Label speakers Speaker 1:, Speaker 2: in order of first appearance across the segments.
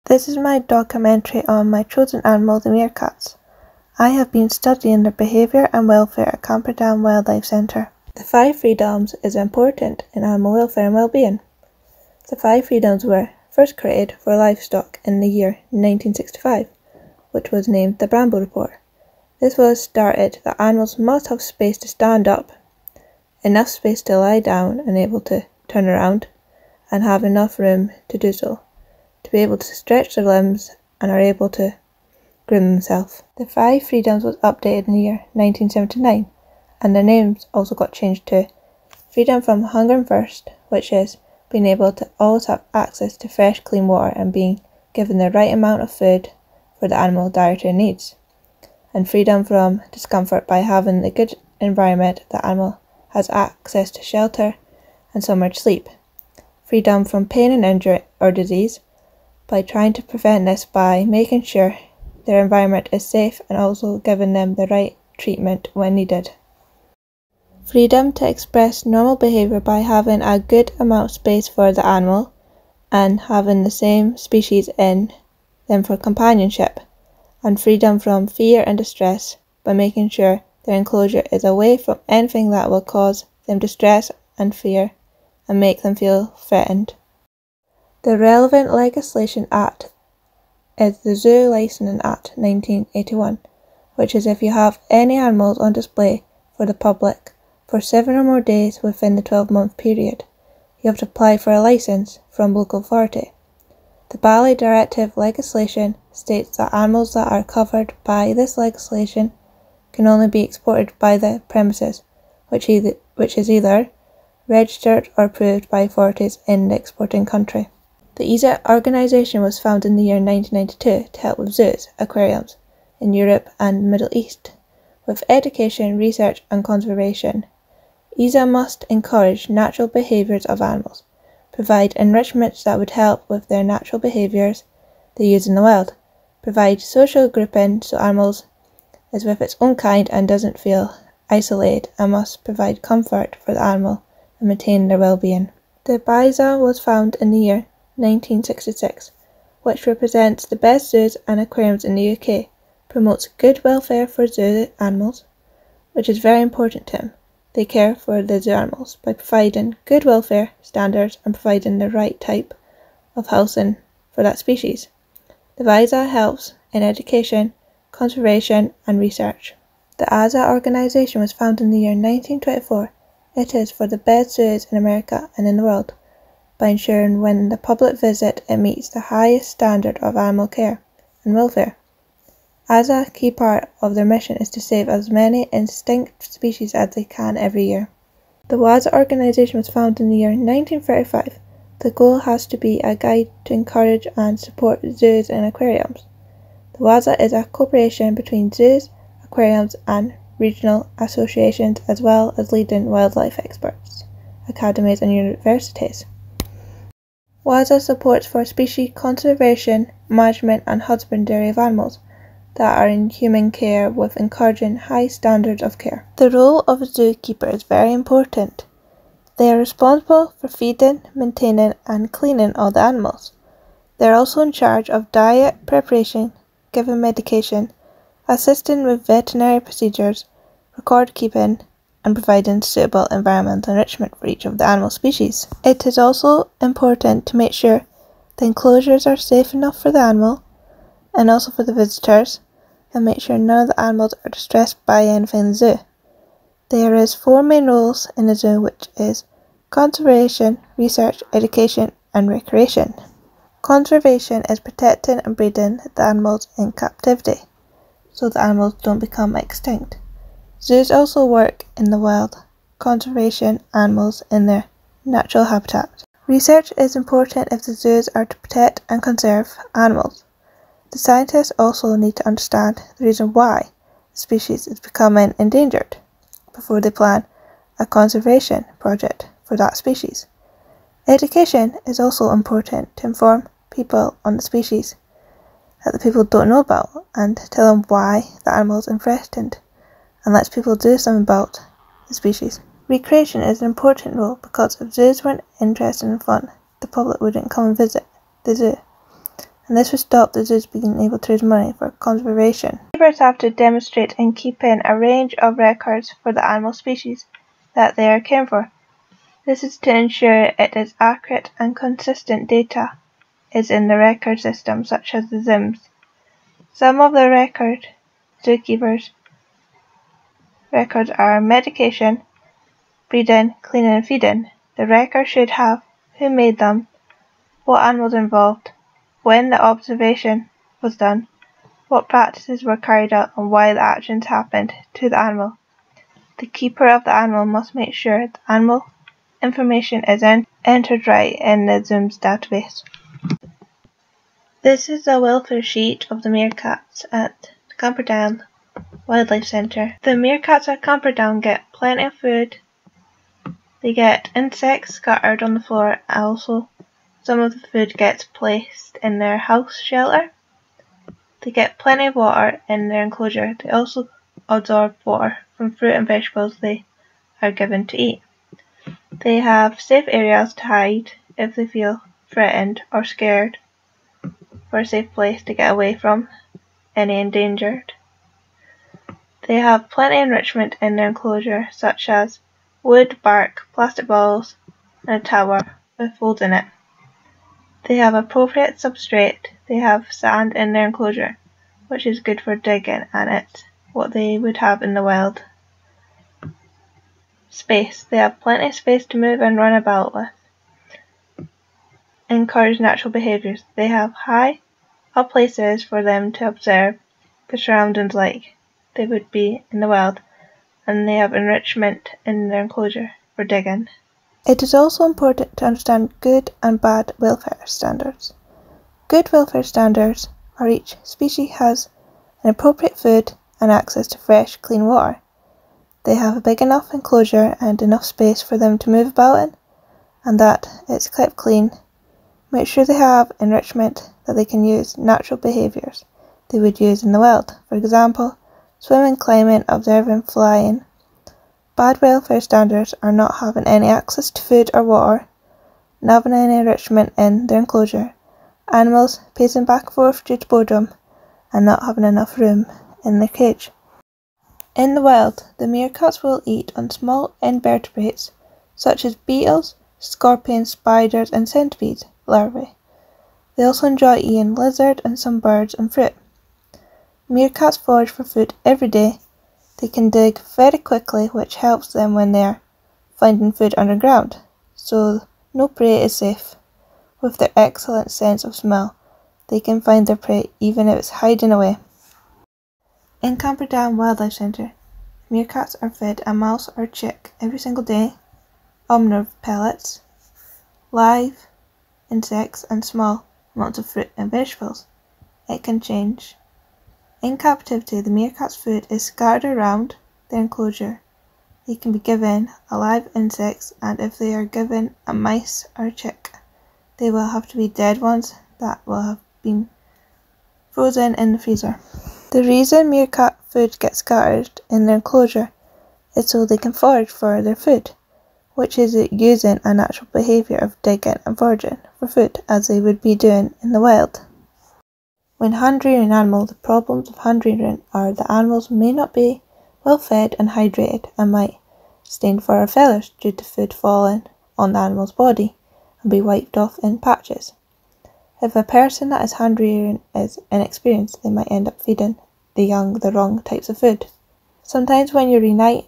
Speaker 1: This is my documentary on my chosen animal, the meerkats. I have been studying their behaviour and welfare at Camperdown Wildlife Centre. The 5 freedoms is important in animal welfare and well-being. The 5 freedoms were first created for livestock in the year 1965, which was named the Bramble Report. This was started that animals must have space to stand up, enough space to lie down and able to turn around, and have enough room to do so, to be able to stretch their limbs and are able to groom themselves. The 5 freedoms was updated in the year 1979, and their names also got changed to freedom from hunger and thirst, which is being able to always have access to fresh, clean water and being given the right amount of food for the animal dietary needs, and freedom from discomfort by having a good environment. The animal has access to shelter and somewhere to sleep. Freedom from pain and injury or disease, by trying to prevent this by making sure their environment is safe and also giving them the right treatment when needed. Freedom to express normal behaviour by having a good amount of space for the animal and having the same species in them for companionship. And freedom from fear and distress by making sure their enclosure is away from anything that will cause them distress and fear and make them feel threatened. The relevant legislation act is the Zoo Licensing Act 1981, which is if you have any animals on display for the public for 7 or more days within the 12-month period, you have to apply for a licence from local authority. The Bali Directive legislation states that animals that are covered by this legislation can only be exported by the premises, which is either registered or approved by authorities in the exporting country. The EAZA organisation was founded in the year 1992 to help with zoos, aquariums in Europe and the Middle East, with education, research and conservation. EAZA must encourage natural behaviours of animals, provide enrichments that would help with their natural behaviours they use in the wild, provide social grouping so animals is with its own kind and doesn't feel isolated, and must provide comfort for the animal and maintain their well-being. The BIZA was founded in the year 1966, which represents the best zoos and aquariums in the UK, promotes good welfare for zoo animals, which is very important to him. They care for the zoo animals by providing good welfare standards and providing the right type of housing for that species. The BIZA helps in education, conservation and research. The AZA organisation was founded in the year 1924. It is for the best zoos in America and in the world, by ensuring when the public visit it meets the highest standard of animal care and welfare. As a key part of their mission is to save as many extinct species as they can every year. The WAZA organisation was founded in the year 1935. The goal has to be a guide to encourage and support zoos and aquariums. The WAZA is a cooperation between zoos, aquariums and regional associations, as well as leading wildlife experts, academies and universities. WAZA supports for species conservation, management and husbandry of animals that are in human care, with encouraging high standards of care. The role of a zookeeper is very important. They are responsible for feeding, maintaining and cleaning all the animals. They are also in charge of diet preparation, giving medication, assisting with veterinary procedures, record keeping and providing suitable environmental enrichment for each of the animal species. It is also important to make sure the enclosures are safe enough for the animal and also for the visitors, and make sure none of the animals are distressed by anything in the zoo. There is 4 main roles in the zoo, which is conservation, research, education and recreation. Conservation is protecting and breeding the animals in captivity, so the animals don't become extinct. Zoos also work in the wild, conservation animals in their natural habitat. Research is important if the zoos are to protect and conserve animals. The scientists also need to understand the reason why the species is becoming endangered before they plan a conservation project for that species. Education is also important to inform people on the species that the people don't know about and tell them why the animal is threatened, and lets people do something about the species. Recreation is an important role because if zoos weren't interested and fun, the public wouldn't come and visit the zoo. and this would stop the zoos being able to raise money for conservation. Keepers have to demonstrate and keep in a range of records for the animal species that they are caring for. This is to ensure it is accurate and consistent data is in the record system, such as the ZIMS. Some of the zookeepers' records are medication, breeding, cleaning and feeding. The record should have who made them, what animals involved, when the observation was done, what practices were carried out and why the actions happened to the animal. The keeper of the animal must make sure the animal information is entered right in the ZIMS database. This is a welfare sheet of the meerkats at Camperdown Wildlife Centre. The meerkats at Camperdown get plenty of food. They get insects scattered on the floor. Also, some of the food gets placed in their house shelter. They get plenty of water in their enclosure. They also absorb water from fruit and vegetables they are given to eat. They have safe areas to hide if they feel threatened or scared, for a safe place to get away from any endangered. They have plenty of enrichment in their enclosure, such as wood, bark, plastic balls, and a tower with holes in it. They have appropriate substrate. They have sand in their enclosure, which is good for digging, and it's what they would have in the wild. Space. They have plenty of space to move and run about with. Encourage natural behaviours. They have high up places for them to observe the surroundings like they would be in the wild, and they have enrichment in their enclosure for digging. It is also important to understand good and bad welfare standards. Good welfare standards are each species has an appropriate food and access to fresh, clean water. They have a big enough enclosure and enough space for them to move about in, and that it's kept clean. Make sure they have enrichment that they can use natural behaviours they would use in the wild. For example, swimming, climbing, observing, flying. Bad welfare standards are not having any access to food or water, not having any enrichment in their enclosure, animals pacing back and forth due to boredom, and not having enough room in their cage. In the wild, the meerkats will eat on small invertebrates such as beetles, scorpions, spiders and centipede larvae. They also enjoy eating lizard and some birds and fruit. Meerkats forage for food every day. They can dig very quickly, which helps them when they are finding food underground, so no prey is safe. With their excellent sense of smell, they can find their prey even if it's hiding away. In Camperdown Wildlife Centre, meerkats are fed a mouse or chick every single day, omnivore pellets, live insects and small amounts of fruit and vegetables. It can change. In captivity, the meerkat's food is scattered around their enclosure. They can be given alive insects, and if they are given a mice or a chick, they will have to be dead ones that will have been frozen in the freezer. The reason meerkat food gets scattered in their enclosure is so they can forage for their food, which is using a natural behaviour of digging and foraging for food as they would be doing in the wild. When hand-rearing animals, the problems of hand-rearing are the animals may not be well fed and hydrated and might stain fur or feathers due to food falling on the animal's body and be wiped off in patches. If a person that is hand-rearing is inexperienced, they might end up feeding the young the wrong types of food. Sometimes when you reunite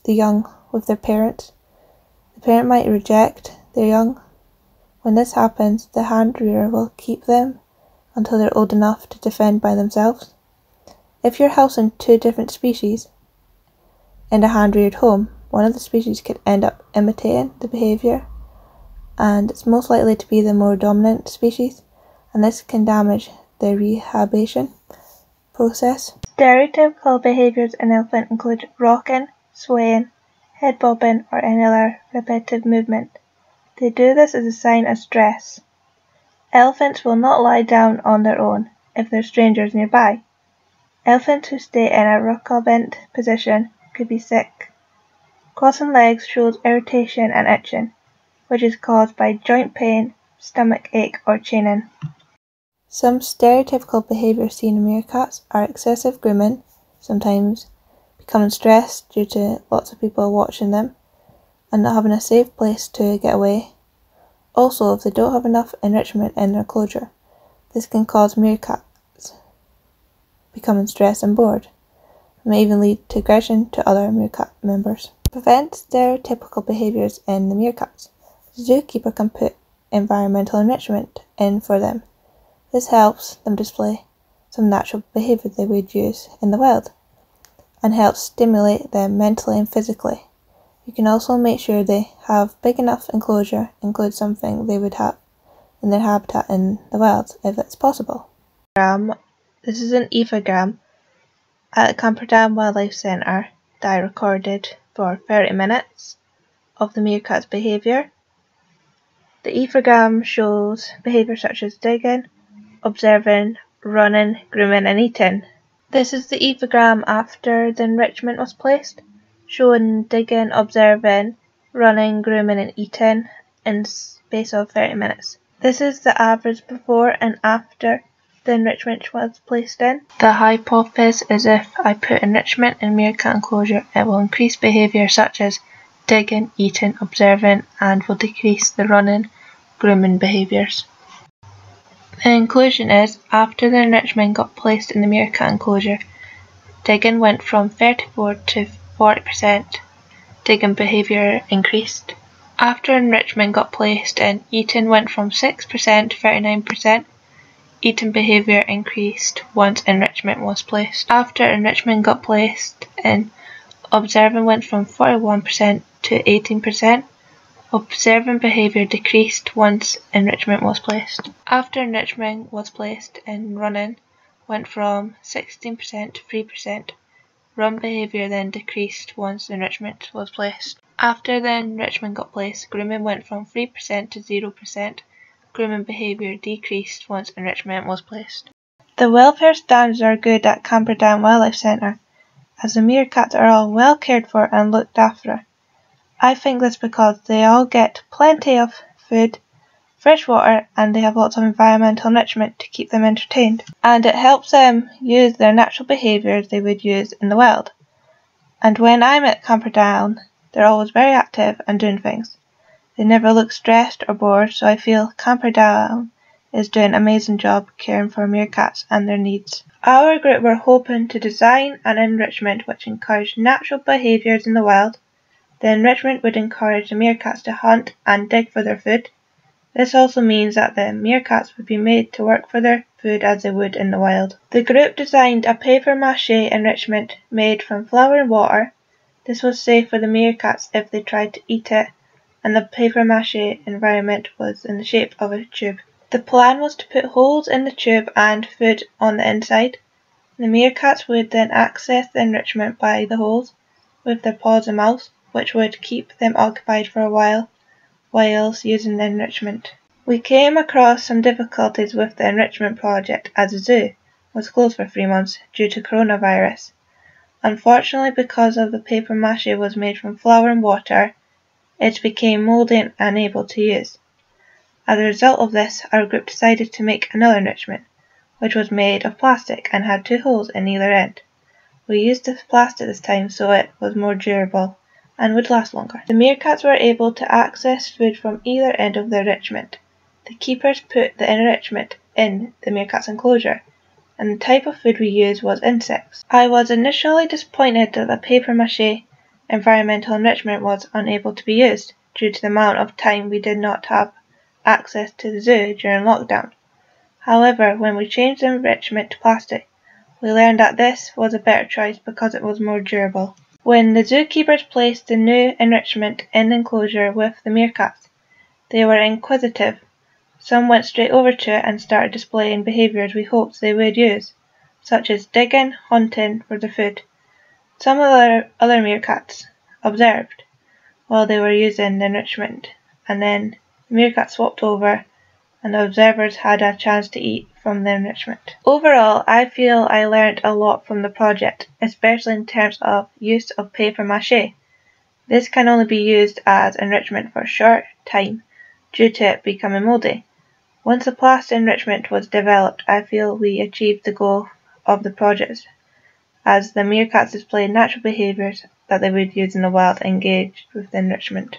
Speaker 1: the young with their parents, the parent might reject their young. When this happens, the hand-rearer will keep them until they're old enough to defend by themselves. If you're housing two different species in a hand-reared home, one of the species could end up imitating the behaviour, and it's most likely to be the more dominant species, and this can damage the rehabilitation process. Stereotypical behaviours in elephant include rocking, swaying, head bobbing, or any other repetitive movement. They do this as a sign of stress. Elephants will not lie down on their own if there are strangers nearby. Elephants who stay in a recumbent position could be sick. Crossing legs shows irritation and itching, which is caused by joint pain, stomach ache or chaining. Some stereotypical behaviours seen in meerkats are excessive grooming, sometimes becoming stressed due to lots of people watching them, and not having a safe place to get away. Also, if they don't have enough enrichment in their enclosure, this can cause meerkats becoming stressed and bored. It may even lead to aggression to other meerkat members. To prevent stereotypical behaviours in the meerkats, the zookeeper can put environmental enrichment in for them. This helps them display some natural behaviour they would use in the wild, and helps stimulate them mentally and physically. You can also make sure they have big enough enclosure, include something they would have in their habitat in the wild if it's possible. This is an ethogram at the Camperdown Wildlife Centre that I recorded for 30 minutes of the meerkat's behaviour. The ethogram shows behaviour such as digging, observing, running, grooming and eating. This is the ethogram after the enrichment was placed, showing digging, observing, running, grooming and eating in space of 30 minutes. This is the average before and after the enrichment was placed in. The hypothesis is if I put enrichment in meerkat enclosure, it will increase behaviour such as digging, eating, observing, and will decrease the running, grooming behaviours. The conclusion is, after the enrichment got placed in the meerkat enclosure, digging went from 34 to 40%. Digging behaviour increased. After enrichment got placed in, eating went from 6% to 39%. Eating behaviour increased once enrichment was placed. After enrichment got placed in, observing went from 41% to 18%. Observing behaviour decreased once enrichment was placed. After enrichment was placed in, running went from 16% to 3%. Run behaviour then decreased once enrichment was placed. After the enrichment got placed, grooming went from 3% to 0%. Grooming behaviour decreased once enrichment was placed. The welfare standards are good at Camperdown Wildlife Centre, as the meerkats are all well cared for and looked after. I think this because they all get plenty of food, fresh water, and they have lots of environmental enrichment to keep them entertained. And it helps them use their natural behaviours they would use in the wild. And when I'm at Camperdown, they're always very active and doing things. They never look stressed or bored, so I feel Camperdown is doing an amazing job caring for meerkats and their needs. Our group were hoping to design an enrichment which encouraged natural behaviours in the wild. The enrichment would encourage the meerkats to hunt and dig for their food. This also means that the meerkats would be made to work for their food as they would in the wild. The group designed a papier-mâché enrichment made from flour and water. This was safe for the meerkats if they tried to eat it, and the papier-mâché environment was in the shape of a tube. The plan was to put holes in the tube and food on the inside. The meerkats would then access the enrichment by the holes with their paws and mouths, which would keep them occupied for a while whilst using the enrichment. We came across some difficulties with the enrichment project as the zoo was closed for 3 months due to coronavirus. Unfortunately, because of the papier-mâché was made from flour and water, it became mouldy and unable to use. As a result of this, our group decided to make another enrichment, which was made of plastic and had 2 holes in either end. We used the plastic this time so it was more durable and would last longer. The meerkats were able to access food from either end of the enrichment. The keepers put the enrichment in the meerkat's enclosure, and the type of food we used was insects. I was initially disappointed that the papier-mâché environmental enrichment was unable to be used due to the amount of time we did not have access to the zoo during lockdown. However, when we changed the enrichment to plastic, we learned that this was a better choice because it was more durable. When the zookeepers placed the new enrichment in the enclosure with the meerkats, they were inquisitive. Some went straight over to it and started displaying behaviours we hoped they would use, such as digging, hunting for their food. Some of the other meerkats observed while they were using the enrichment, and then the meerkats swapped over and the observers had a chance to eat from the enrichment. Overall, I feel I learned a lot from the project, especially in terms of use of papier-mâché. This can only be used as enrichment for a short time due to it becoming mouldy, Once the plaster enrichment was developed, I feel we achieved the goal of the project, as the meerkats displayed natural behaviours that they would use in the wild engaged with the enrichment.